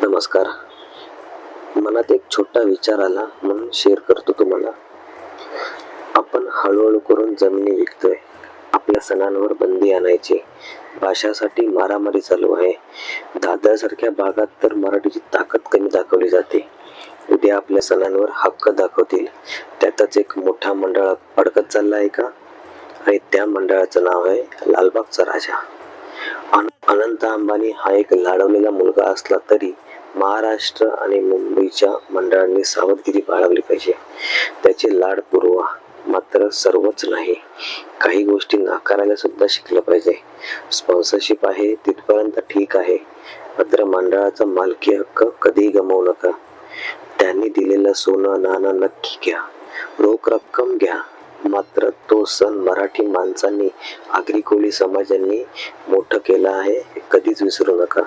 नमस्कार. मनात एक छोटा विचार आला म्हणून शेअर करतो तुम्हाला. आपण हळूहळू करून जमिनी विकतोय. आपल्या सणांवर बंदी आणायची. भाषासाठी मारामारी चालू आहे. दादरसारख्या भागात तर मराठीची ताकद कमी दाखवली जाते. उद्या आपल्या सणांवर हक्क दाखवतील. त्यातच एक मोठा मंडळ अडकत चालला आहे का? आणि त्या मंडळाचं नाव आहे लालबागचा राजा. अनंत अंबानी हा एक लाडवलेला मुलगा असला तरी महाराष्ट्र आणि मुंबईच्या मंडळांनी सावधगिरी बाळगली पाहिजे. त्याचे लाड पुरवा, मात्र सर्वच नाही. काही गोष्टी नाकारायला सुद्धा शिकलं पाहिजे. स्पॉन्सरशिप आहे तिथपर्यंत ठीक आहे, मात्र मंडळाचा मालकी हक्क कधीही गमावू नका. त्यांनी दिलेलं सोनं नाणं नक्की घ्या, रोख रक्कम घ्या, मात्र तो सण मराठी माणसांनी, आगरी कोळी समाजांनी मोठं केलं आहे हे कधीच विसरू नका.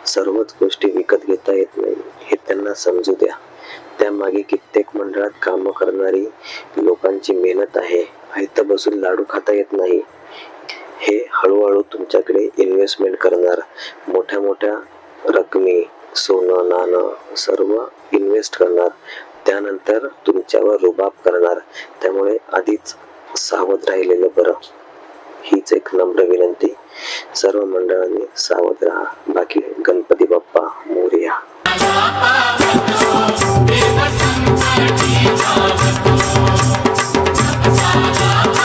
सर्वच गोष्टी विकत घेता येत नाही हे त्यांना समजू द्या. त्यामागे कित्येक मंडळात कामं करणारी लोकांची मेहनत आहे. आयतं बसून लाडू खाता येत नाही. हे हळूहळू तुमच्याकडे इन्व्हेस्टमेंट करणार, मोठ्या मोठ्या रकमी, सोनं नाणं सर्व इन्व्हेस्ट करणार, त्यानंतर तुमच्यावर रुबाब करणार. त्यामुळे आधीच सावध राहिलेलं बरं. हीच एक नम्र विनंती. सर्व मंडळांनी सावध राहा.